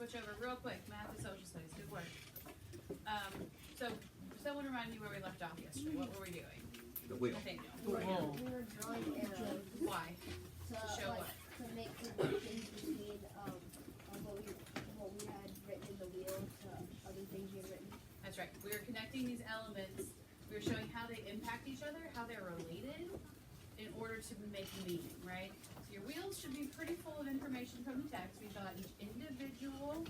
switch over real quick. Math and social studies. Good work. So someone remind me where we left off yesterday. What were we doing? The wheel. Nathaniel. We were drawing arrows Why? to show like what? to make connections between what we had written in the wheel to other things you had written. That's right. We were connecting these elements. We were showing how they impact each other, how they're related, in order to make meaning, right? So your wheels should be pretty full of information from the text. We thought each individual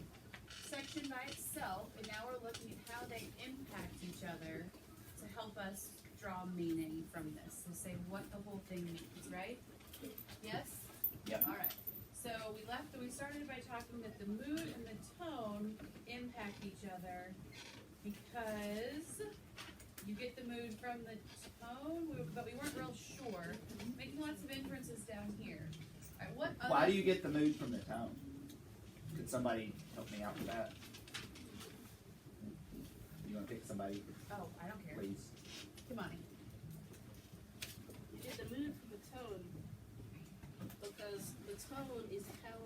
section by itself, and now we're looking at how they impact each other to help us draw meaning from this. So say what the whole thing means, right? Yes? Yep. All right. So we started by talking that the mood and the tone impact each other because you get the mood from the tone, but we weren't real sure. Making lots of inferences down here. All right, what other... Why do you get the mood from the tone? Could somebody help me out with that? You want to pick somebody, Oh, I don't care. please? Come on. You get the mood from the tone because the tone is how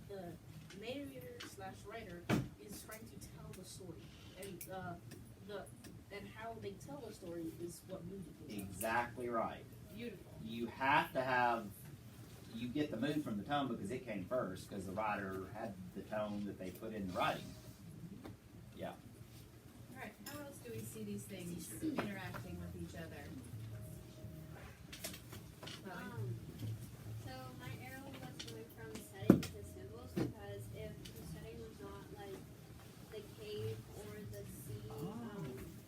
the narrator slash writer is trying to tell the story, and how they tell the story is what music is. Exactly right. Beautiful. You have to have, you get the mood from the tone because it came first, because the writer had the tone that they put in the writing. Yeah. All right, how else do we see these things interacting with each other? So my arrow was going from setting to symbols because if the setting was not like the cave or the sea,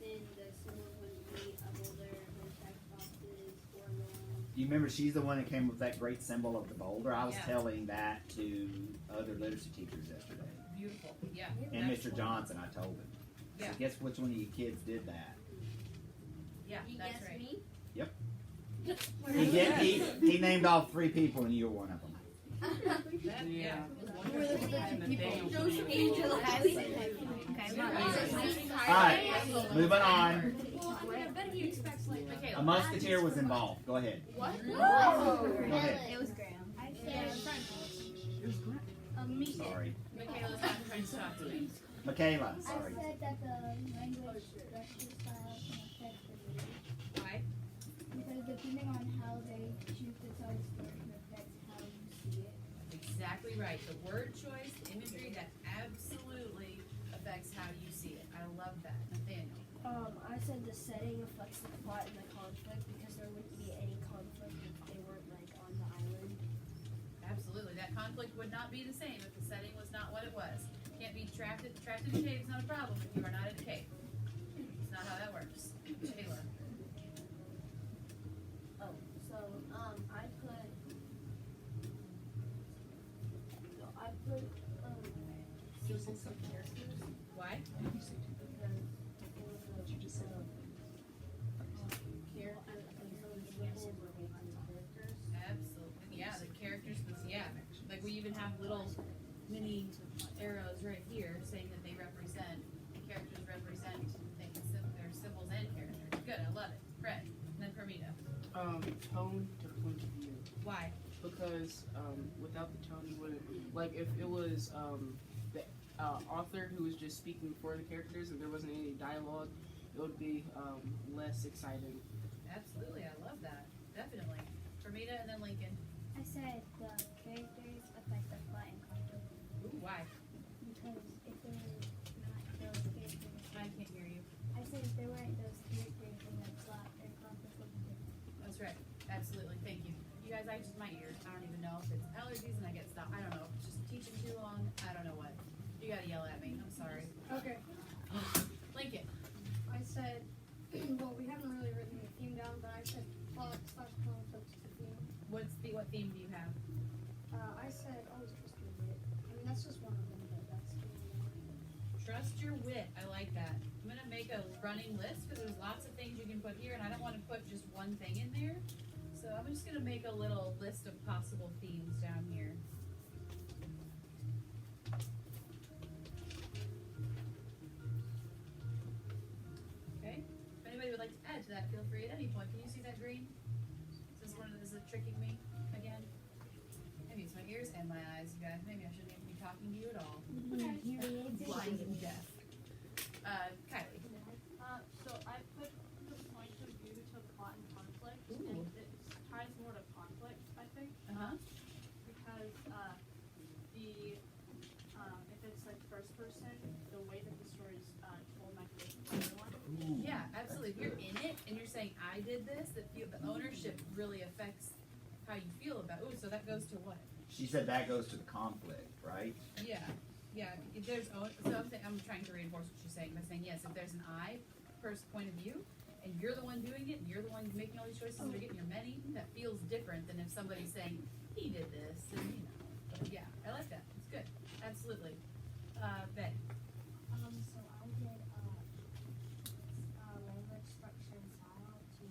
then the symbols wouldn't be a boulder or check boxes or long. Do you remember she's the one that came with that great symbol of the boulder? I was Yeah. telling that to other literacy teachers yesterday. Beautiful. Yeah. And that's Mr. cool. Johnson, I told him. Yeah. So guess which one of you kids did that? Yeah, You that's guess right. me? He named all 3 people and you were one of them. That, yeah. Joseph Angel. Alright, moving on. I bet he expects like Michaela. A musketeer was involved. Go ahead. what? Go ahead. It was Graham. I said Me. Sorry. Michaela's not trying to talk to me. Michaela, I sorry. said that the language structure style can affect the reader Why? because depending on how they choose to tell the story can affect how you see it. Exactly right. The word choice, the imagery, that absolutely affects how you see it. I love that. Nathaniel. I said the setting affects the plot and the conflict because there wouldn't be any conflict if they weren't like on the island. Absolutely. That conflict would not be the same if the setting was not what it was. Can't be trapped in a cave is not a problem if you are not in a cave. It's not how that works. Taylor. Oh, so I put symbol of characters Why? because what you just said. Absolutely. Yeah, the characters, like we even have little mini arrows right here saying that they represent, the characters represent things, their symbols and characters. Good, I love it. Fred, and then Permita. Tone to point of view. Why? Because without the tone, you wouldn't, like if it was the author who was just speaking for the characters and there wasn't any dialogue, it would be less exciting. Absolutely, I love that. Definitely. Permita and then Lincoln. I said the characters affect the plot and conflict Ooh, why? because if they were not those characters, I can't hear you. I said if there weren't those characters in the plot and conflict would be different. That's right. Absolutely. Thank you. You guys, my ears. I don't even know if it's allergies and I get stuff. I don't know. If it's just teaching too long. I don't know what. You gotta yell at me. I'm sorry. Okay. Lincoln. I said, well, we haven't really written the theme down, but I said plot / conflict is the theme. What theme do you have? I said always trust your wit. I mean, that's just one of them, but that's Trust your wit. I like that. I'm gonna make a running list because there's lots of things you can put here, and I don't want to put just one thing in there. So I'm just gonna make a little list of possible themes down here. Okay. If anybody would like to add to that, feel free at any point. Can you see that green? Is it tricking me again? Maybe it's my ears and my eyes, you guys. Maybe I shouldn't even be talking to you at all. Blind and deaf. Kylie. So I put the point of view to plot and conflict, Ooh. and it ties more to conflict, I think, Uh-huh. because if it's like first person, the way that the story's told might be different for everyone. Yeah, absolutely. If you're in it and you're saying, I did this, the ownership really affects how you feel about it. Ooh, so that goes to what? She said that goes to the conflict, right? Yeah, yeah. If there's so I'm trying to reinforce what she's saying by saying yes. If there's an I first point of view, and you're the one doing it, and you're the one making all these choices, and you're getting your money, that feels different than if somebody's saying he did this, and you know. But yeah, I like that. It's good. Absolutely. Betty. So I did language structure and style to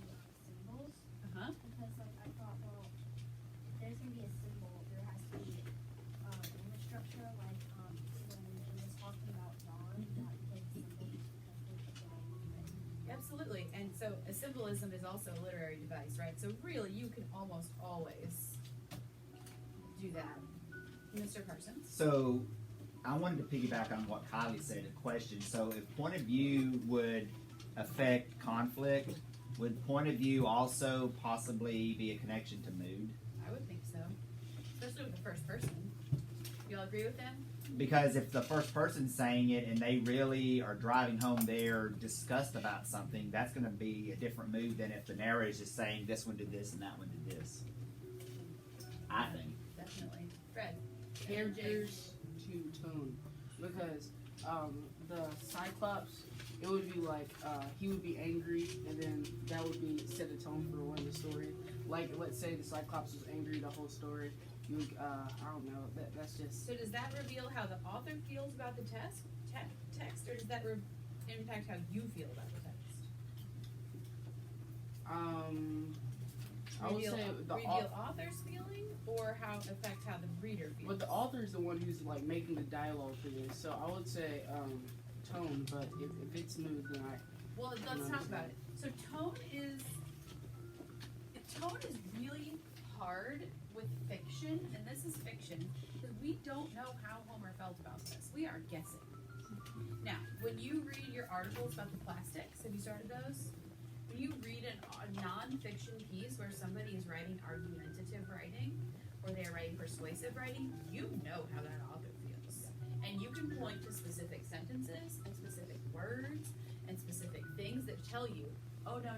symbols Uh-huh. because like I thought, well, if there's gonna be a symbol, there has to be language structure. Like when it was talking about Dawn, that did symbols because they put the language in. Absolutely. And so a symbolism is also a literary device, right? So really, you can almost always do that. Mr. Parsons. So I wanted to piggyback on what Kylie said, a question. So if point of view would affect conflict, would point of view also possibly be a connection to mood? I would think so. Especially with the first person. You all agree with them? Because if the first person's saying it and they really are driving home their disgust about something, that's going to be a different mood than if the narrator is just saying this one did this and that one did this. I think. Definitely. Fred. Characters to tone, because the Cyclops, it would be like he would be angry, and then that would be set a tone for one of the story. Like let's say the Cyclops was angry the whole story. You would, I don't know. That's just. So does that reveal how the author feels about the text, or does that impact how you feel about the text? I would say the reveal author's feeling, or affect how the reader feels. But the author is the one who's like making the dialogue for this, so I would say tone. But if it's smooth, then Well, let's talk about it. So tone is really hard with fiction, and this is fiction, because we don't know how Homer felt about this. We are guessing. Now, when you read your articles about the plastics, have you started those? When you read a non-fiction piece where somebody is writing argumentative writing, or they are writing persuasive writing, you know how that author feels. And you can point to specific sentences and specific words and specific things that tell you, oh no,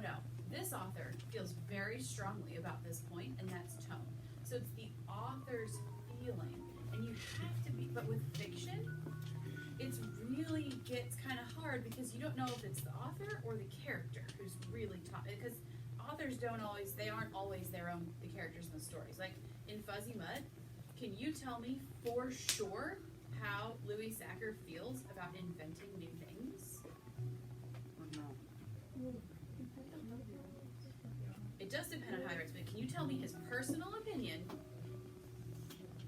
this author feels very strongly about this point, and that's tone. So it's the author's feeling, and you have to be, but with fiction, it's really gets kind of hard because you don't know if it's the author or the character who's really because authors aren't always the characters in the stories. Like in Fuzzy Mud, can you tell me for sure how Louis Sacker feels about inventing new things? no. It does depend on how he writes, but can you tell me his personal opinion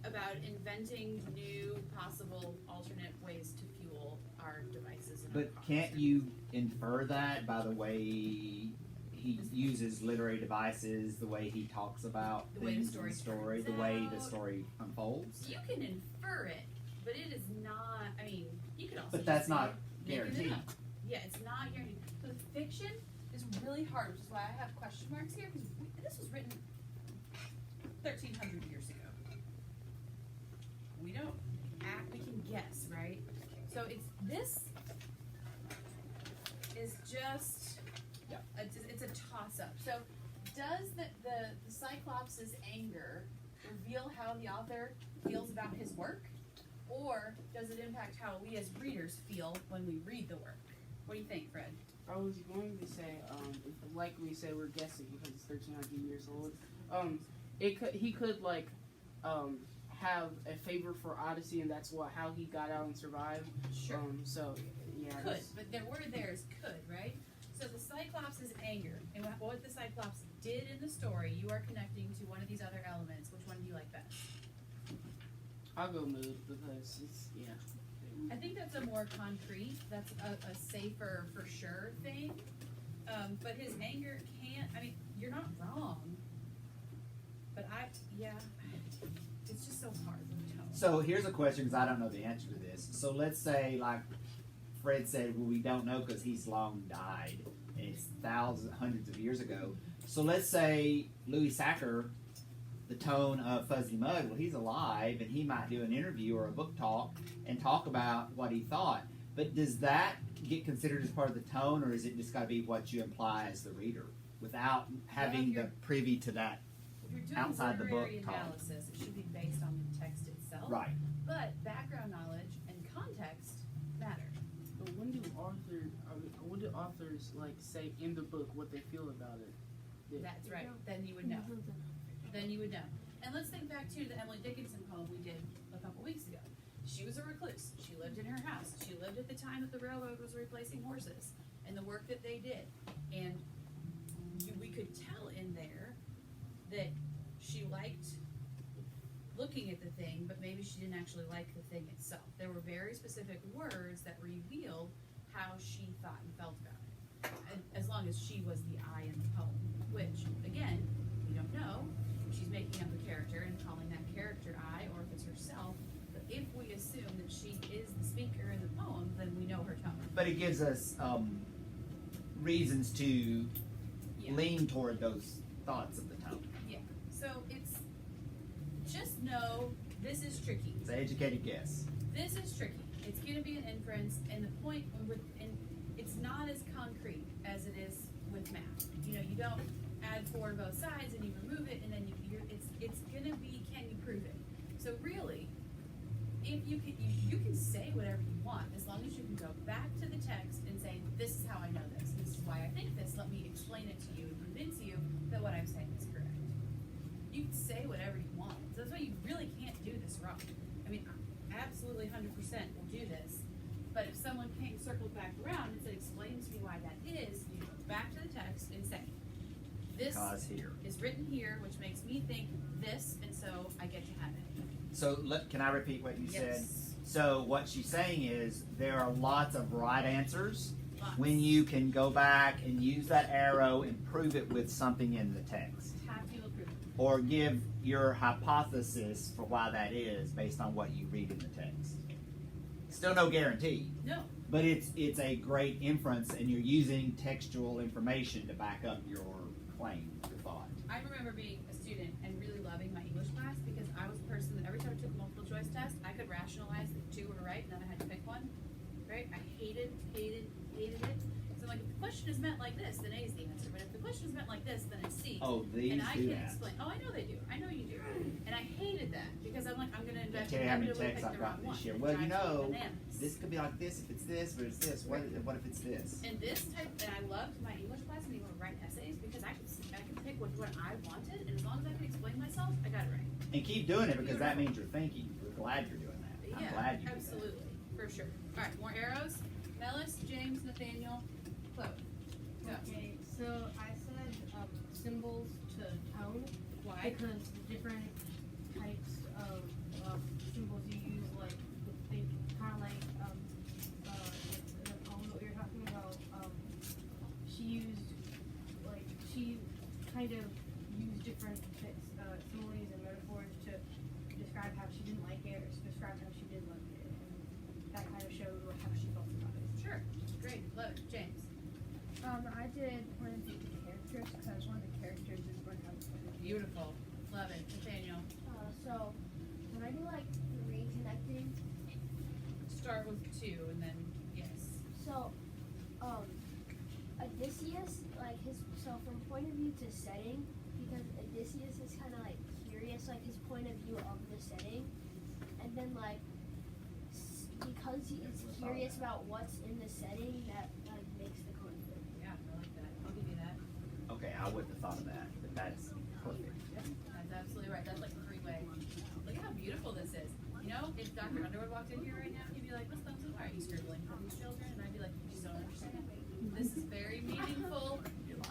about inventing new possible alternate ways to fuel our devices and our But cars? can't you infer that by the way he uses literary devices, the way he talks about The way the things in story the story, turns the way the out. story unfolds? You can infer it, but it is not. I mean, you could also. But that's just not make it guaranteed. up. Yeah, it's not guaranteed. So fiction is really hard, which is why I have question marks here because this was written 1,300 years ago. We don't act. We can guess, right? So this is just. It's a toss-up. So, does the Cyclops' anger reveal how the author feels about his work, or does it impact how we as readers feel when we read the work? What do you think, Fred? I was going to say, like we say, we're guessing because it's 1,300 years old. He could have a favor for Odyssey, and that's how he got out and survived. Sure. So yeah. Could, but the word there is could, right? So the Cyclops' anger, and what the Cyclops did in the story, you are connecting to one of these other elements. Which one do you like best? I'll go mood because it's I think that's a more concrete, that's a safer, for sure thing. But his anger you're not wrong. But it's just so hard with tone. So here's a question, because I don't know the answer to this. So let's say, like Fred said, well, we don't know because he's long died, and it's thousands, hundreds of years ago. So let's say Louis Sacker, the tone of Fuzzy Mud, well, he's alive, and he might do an interview or a book talk and talk about what he thought. But does that get considered as part of the tone, or is it just got to be what you imply as the reader without having the privy to that? If you're doing outside the book literary talk. analysis, it should be based on the text itself. Right. But background knowledge and context matter. But when do authors like say in the book what they feel about it? That's right. Then you would know. Then you would know. And let's think back to the Emily Dickinson poem we did a couple weeks ago. She was a recluse. She lived in her house. She lived at the time that the railroad was replacing horses and the work that they did. And we could tell in there that she liked looking at the thing, but maybe she didn't actually like the thing itself. There were very specific words that revealed how she thought and felt about it, and as long as she was the I in the poem, which, again, we don't know if she's making up a character and calling that character I, or if it's herself, but if we assume that she is the speaker in the poem, then we know her tone. But it gives us reasons to Yeah. lean toward those thoughts of the tone. Yeah, so it's, just know this is tricky. It's an educated guess. This is tricky. It's going to be an inference, and the point with, and it's not as concrete as it is with math. You know, you don't add 4 on both sides and you remove it, and then it's going to be, can you prove it? So really, if you can say whatever you want, as long as you can go back to the text and say, this is how I know this. This is why I think this. Let me explain it to you and convince you that what I'm saying is correct. You can say whatever you want. So that's why you really can't do this wrong. I mean, absolutely 100% will do this. But if someone came circled back around and said, explain to me why that is, you go back to the text and say, this Because here. is written here, which makes me think this, and so I get to have it. So can I repeat what you said? Yes. So what she's saying is there are lots of right answers Lots. when you can go back and use that arrow and prove it with something in the text. Tactile proof. Or give your hypothesis for why that is based on what you read in the text. Still no guarantee, No. but it's a great inference, and you're using textual information to back up your claim, your thought. I remember being a student and really loving my English class because I was a person that every time I took a multiple choice test, I could rationalize that 2 were right and then I had to pick one. Right? I hated it. So I'm like, if the question is meant like this, then A is the answer. But if the question is meant like this, then it's C. Oh, these and I do can that. explain. Oh, I know they do. I know you do. And I hated that because I'm like, I'm going to I invest tell you how many inevitably texts pick I've the wrong gotten one. this year. It Well, you drives me know, bananas. this could be like this if it's this, but it's this. What if it's this? And this type, and I loved my English class and even write essays because I could pick what I wanted, and as long as I could explain myself, I got it right. And keep doing it because that means you're thinking. We're glad you're doing that. I'm Yeah, glad you absolutely, for sure. All right, more arrows. Melis, James, Nathaniel, Chloe. Go. Okay, so I said symbols to tone Why? because the different types of symbols you use, like they kind of like the poem that we were talking about. She kind of used different similes and metaphors to describe how she didn't like it or to describe how she did like it, and that kind of showed how she felt about it. Sure. Great. Love it. James. I did point of view to the characters because one of the characters is going to have a point of view. Beautiful. Love it. Nathaniel. So when I do like reconnecting, Start with 2 and then yes. so Odysseus, like from point of view to setting, because Odysseus is kind of like curious, like his point of view of the setting, and then like because he is curious about what's in the setting, that like makes the conflict. Yeah, I like that. I'll give you that. Okay, I wouldn't have thought of that, but that's perfect. That's absolutely right. That's like 3-way. Look at how beautiful this is. You know, if Dr. Underwood walked in here right now, he'd be like, "What's thumbs up? Why are you scribbling for these children?" And I'd be like, "You just don't understand. This is very meaningful,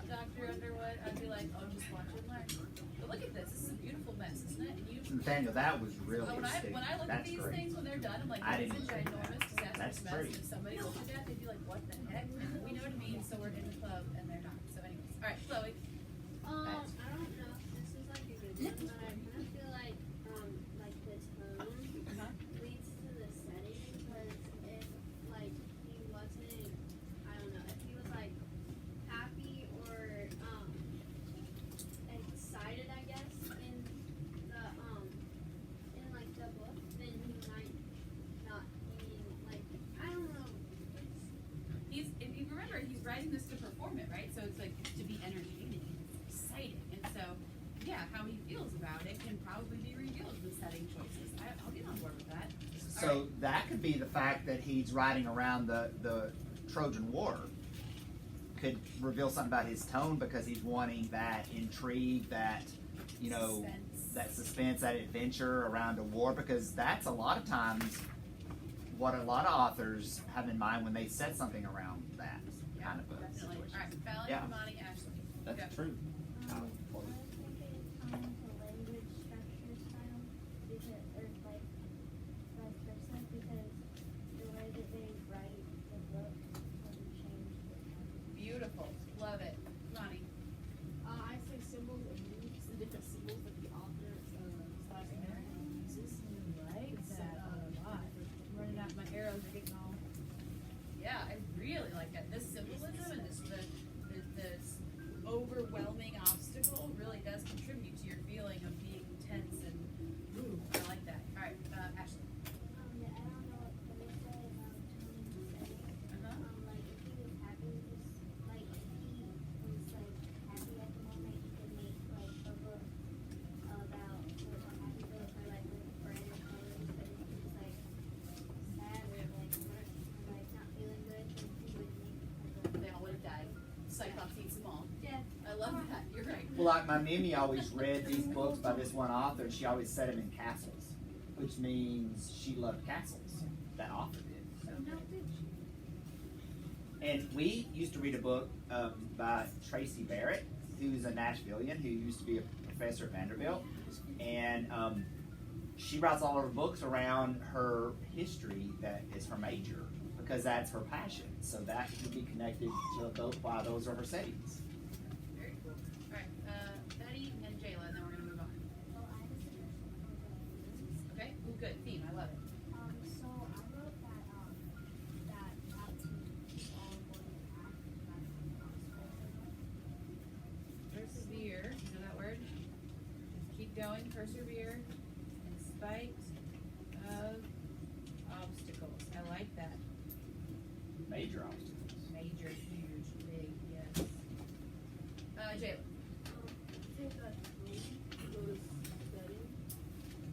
Dr. Underwood." I'd be like, "Oh, just watch and learn." But look at this. This is a beautiful mess, isn't it? And you, Nathaniel, that was really when I look at That's these great. things when they're done, I'm like, I "This didn't is a think that. ginormous disastrous That's mess." great. And if somebody looked at that, they'd be like, "What the heck?" We know what it means, so we're in the club, and they're not. So, anyways, all right, Chloe. I don't know if this is like a good one, but I kind of feel like the tone probably be revealed in the setting choices. I'll get on board with that. So that could be the fact that he's riding around the Trojan War. Could reveal something about his tone because he's wanting that intrigue, that, you know, Suspense. that suspense, that adventure around a war, because that's a lot of times what a lot of authors have in mind when they set something around that kind of a Definitely. situation. All right, Fallon, Yeah. Kamani, Ashley. That's Go. true. I was thinking the language structure style, because, or like vice versa, because the way that they write the book can change the content. Beautiful. Love it. Kamani. I say symbols and moves, the different symbols that the author slash narrator uses. Like It's, that a lot. I'm running out, my arrows are getting all. Yeah, I really like that. This symbolism and this overwhelming obstacle really does contribute to your feeling of being tense and ooh, I like that. All right, Ashley. Yeah, I don't know what they say about Tony saying. Like if he was happy, just like if he was like happy at the moment, he could make like a book about what a happy book or like with brighter colors. But if he was like sad or like hurt or like not feeling good, then he would make a book. They all would have died. Cyclops eats them all. Yeah. I love that. You're right. Well, like my Mimi always read these books by this one author, and she always set them in castles, which means she loved castles. That author did. So. And we used to read a book by Tracy Barrett, who's a Nashvilleian who used to be a professor at Vanderbilt, and she writes all of her books around her history that is her major because that's her passion. So that could be connected to those, why those are her settings. Very cool. All right, Betty and Jayla, and then we're gonna move on. Well, I have a suggestion for the Okay. Ooh, good theme. I love it. So I wrote that top team is all going to act like Persevere. You know that word? Just keep going. Persevere in spite of obstacles. I like that. Major obstacles. Major, huge, big, yes. Jayla. I think that room was setting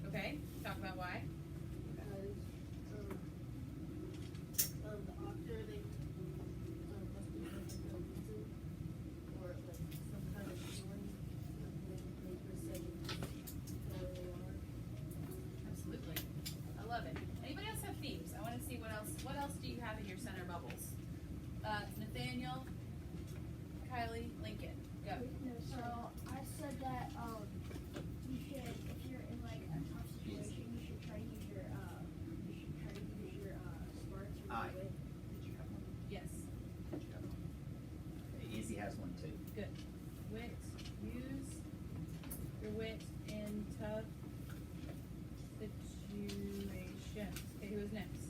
Okay. Talk about why. because the author they must be like a reason or like some kind of feeling that make the setting the way they are. Absolutely. I love it. Anybody else have themes? I want to see what else. What else do you have in your center bubbles? Nathaniel, Kylie, Lincoln. Go. So I said that you should, if you're in like a tough situation, you should try to use your smarts or Aye. your wit. Did you have one? Yes. Did you have one? Okay, Izzy has one too. Good. Wit. Use your wit in tough situations. Okay, who is next?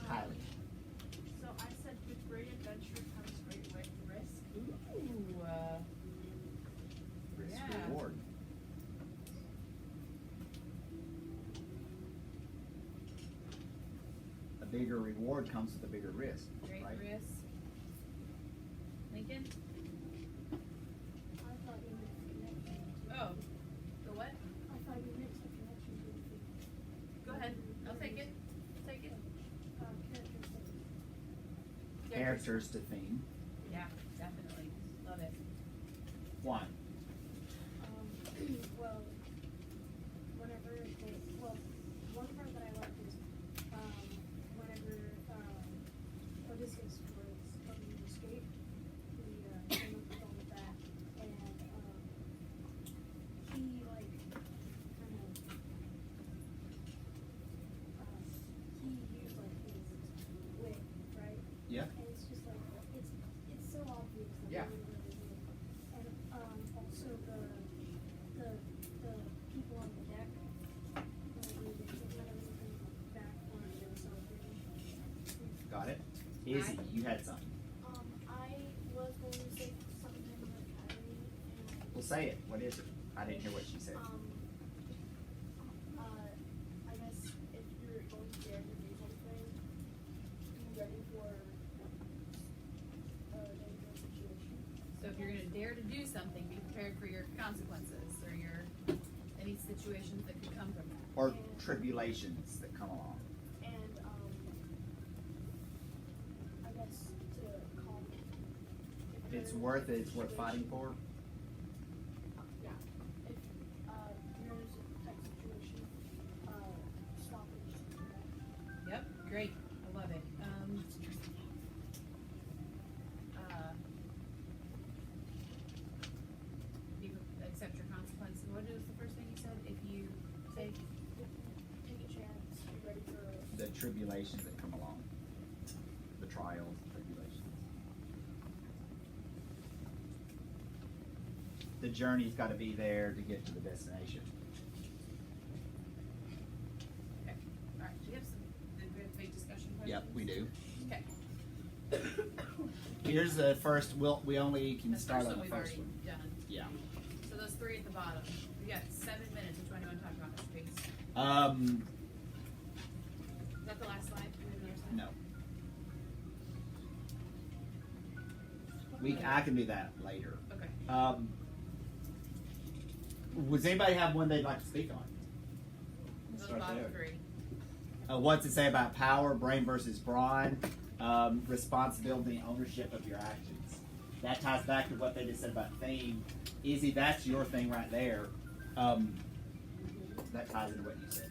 Kylie. So I said with great adventure comes great risk. Ooh. Risk Yeah. reward. A bigger reward comes with a bigger risk, Great right? risk. Lincoln? I thought you meant connection. Oh. The what? I thought you meant some connection to the Go ahead. I'll take it. Take it. characteristics. Characters to theme. Yeah, definitely. Love it. One. Well, whenever they, well, one part that I liked is, whenever, Odysseus was helping to escape, he, came up with all of that, and, he, like, kind of, he used, like, his wit, right? Yeah. And it's just like, it's so obvious. Like, Yeah. really, really good. And, also the people on the deck, whenever they had everything back when they were celebrating. Got it? Izzy, you had something. I was going to say something about Kylie and, Well, say it. What is it? I didn't hear what she said. I guess if you're going to dare to do something, be ready for a dangerous situation. So if you're gonna dare to do something, be prepared for your consequences or your any situations that could come from that. or tribulations that come along. And I guess to calm. It's worth it. It's worth fighting for. Yeah. If you're in a type situation, stop and just do that. Yep, great, I love it. You accept your consequences. What was the first thing you said? If you say, Take a chance. Be ready for The tribulations that come along, the trials and tribulations. The journey's got to be there to get to the destination. okay, all right, we have some big discussion questions? Yep, we do. Okay. Here's the first. We only can The start first on one the we've first already one. done. Yeah. So those three at the bottom. We got 7 minutes. Which one do you want to talk about, Mr. Biggs? Is that the last slide? Do we have another slide? No. I can do that later. Okay. Does anybody have one they'd like to speak on? Those Start bottom there. three. What's it say about power, brain versus brawn, responsibility, and ownership of your actions? That ties back to what they just said about theme. Izzy, that's your thing right there. That ties into what you said.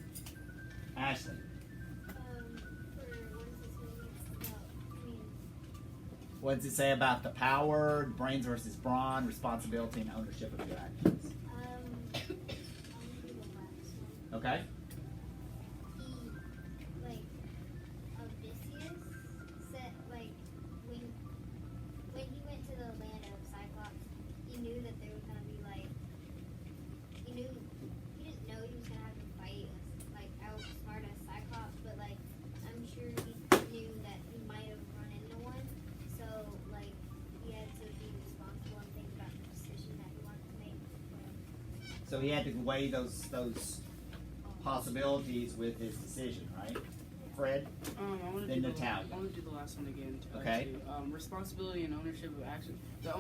Ashley, what does it say about the power, brains versus brawn, responsibility, and ownership of your actions? Okay? Odysseus said, when he went to the land of Cyclops, he knew that there was gonna be he didn't know he was gonna have to fight outsmart a Cyclops, but I'm sure he knew that he might have run into one. So he had to be responsible and think about the decision that he wanted to make. So he had to weigh those possibilities with his decision, right? Fred? I want to Then do Natalia. I want to do the last one again. Okay. Too. Responsibility and ownership of action. The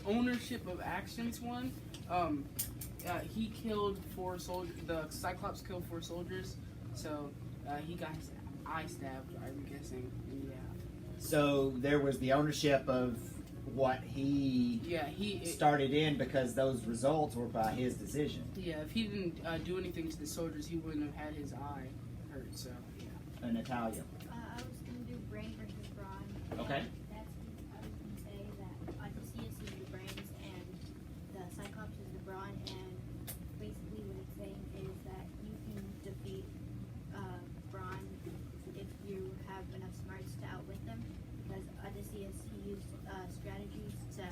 ownership of actions one. He killed 4 soldiers. The Cyclops killed 4 soldiers, so he got his eye stabbed. I'm guessing. And yeah. So there was the ownership of what he started in because those results were by his decision. Yeah, if he didn't do anything to the soldiers, he wouldn't have had his eye hurt. So yeah. And Natalia. I was gonna do brain versus brawn. Okay. I was gonna say that Odysseus is the brains and the Cyclops is the brawn, and basically what it's saying is that you can defeat brawn if you have enough smarts to outwit them. Because Odysseus, he used strategies to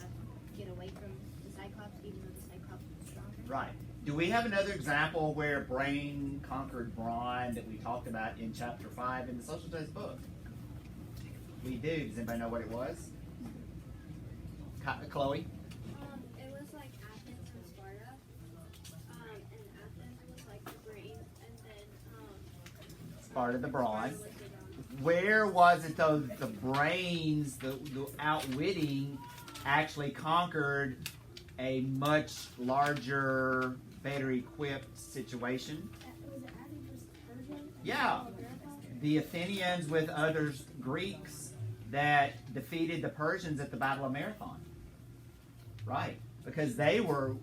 get away from the Cyclops, even though the Cyclops was stronger. Right. Do we have another example where brain conquered brawn that we talked about in chapter 5 in the social studies book? We do. Does anybody know what it was? Chloe? It was like Athens and Sparta. And Athens was like the brain, and then Sparta the brawn. Sparta was the brawn. Where was it though that the brains, the outwitting, actually conquered a much larger, better equipped situation? Was it Athens versus Persia? Yeah. The Athenians with other Greeks that defeated the Persians at the Battle of Marathon. Right. Because they were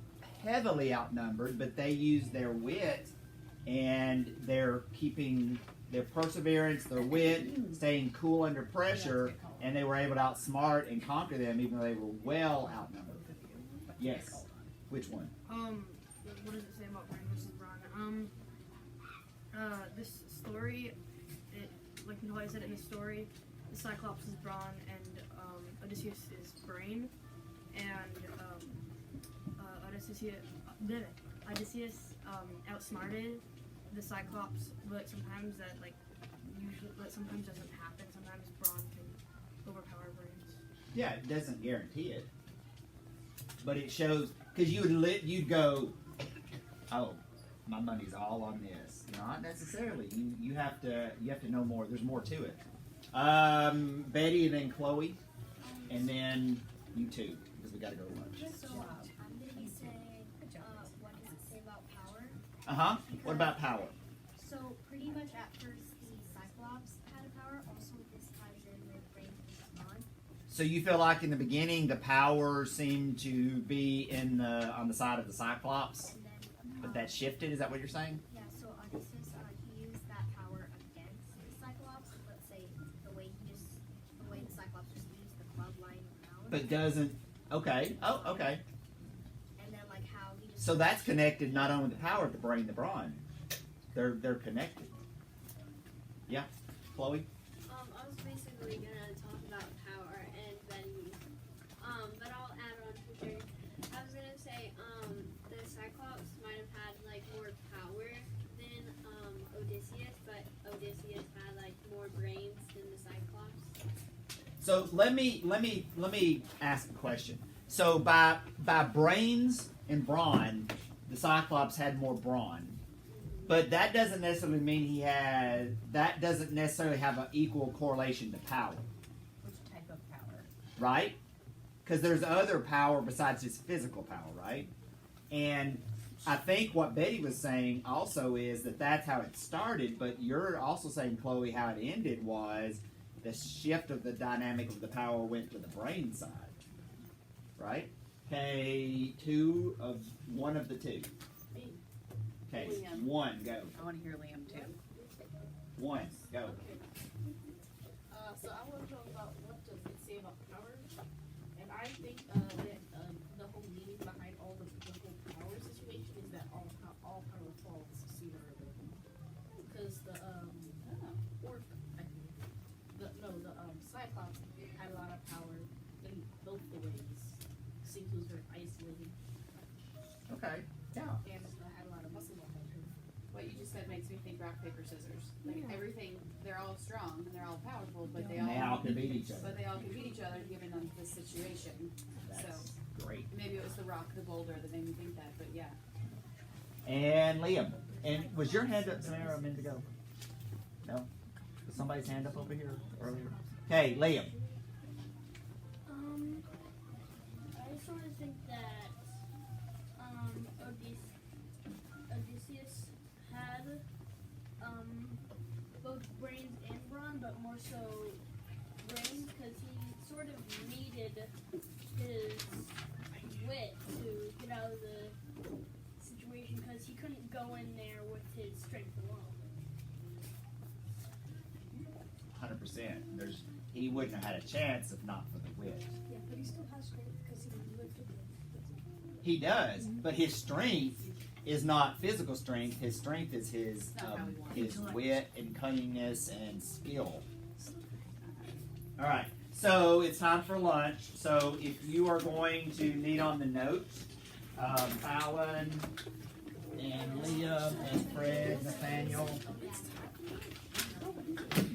heavily outnumbered, but they used their wit and their perseverance, their wit, staying cool under pressure, and they were able to outsmart and conquer them even though they were well outnumbered. Yes. Which one? What does it say about brain versus brawn? This story, like Natalia said in the story, the Cyclops is brawn and Odysseus is brain, and Odysseus outsmarted the Cyclops, but sometimes sometimes doesn't happen. Sometimes brawn can overpower brains. Yeah, it doesn't guarantee it, but it shows because you'd go, oh, my money's all on this. Not necessarily. You have to know more. There's more to it. Betty, and then Chloe, and then you two because we got to go to lunch. So I'm gonna be saying, what does it say about power? What about power? So pretty much at first the Cyclops had a power. Also, this ties in with Brains and Bond. So you feel like in the beginning the power seemed to be on the side of the Cyclops, And then, but that shifted. Is that what you're saying? yeah. So Odysseus, he used that power against the Cyclops. Let's say the way the Cyclops just used the club lying around. But doesn't. Okay. Oh, okay. And then like how he just. So that's connected not only the power, the brain, the brawn. They're connected. Yeah, Chloe. I was basically gonna talk about power and bending. But I'll add on to there. I was gonna say, the Cyclops might have had like more power than Odysseus, but Odysseus had like more brains than the Cyclops. So let me ask a question. So by brains and brawn, the Cyclops had more brawn. But that doesn't necessarily mean that doesn't necessarily have an equal correlation to power, Which type of power? right? Because there's other power besides just physical power, right? And I think what Betty was saying also is that that's how it started, but you're also saying, Chloe, how it ended was the shift of the dynamic of the power went to the brain side, right? Okay, one of the two. Okay, Liam. one, go. I want to hear Liam too. One, go. So I want to talk about what does it say about power, and I think that the whole meaning behind all the whole power situation is that all power falls sooner or later. Because the Cyclops had a lot of power in both the ways. Since he was very isolated Okay, yeah. and had a lot of muscle behind him. What you just said makes me think rock, paper, scissors. Like everything, they're all strong and they're all powerful, but they And they all all can beat each other. but they all can beat each other given them the situation. That's great. Maybe it was the rock, the boulder that made me think that, but yeah. And Liam, and was your hand up, Samara, a minute ago? No? Was somebody's hand up over here earlier? Okay, Liam. I just want to think that Odysseus had both brains and brawn, but more so brains because he sort of needed his wit to get out of the situation because he couldn't go in there with his strength alone. 100%. He wouldn't have had a chance if not for the wit. Yeah, but he still has strength because he lifted it. He does, but his strength is not physical strength. His strength is his not how we want his wit and cunningness and skill. All right, so it's time for lunch. So if you are going to need on the notes, Fallon and Liam and Fred, Nathaniel.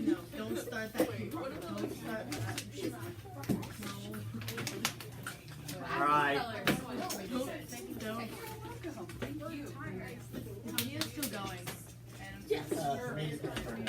No, don't start that. Don't start that. All right. Don't. He is still going. And Yes. For me to confirm.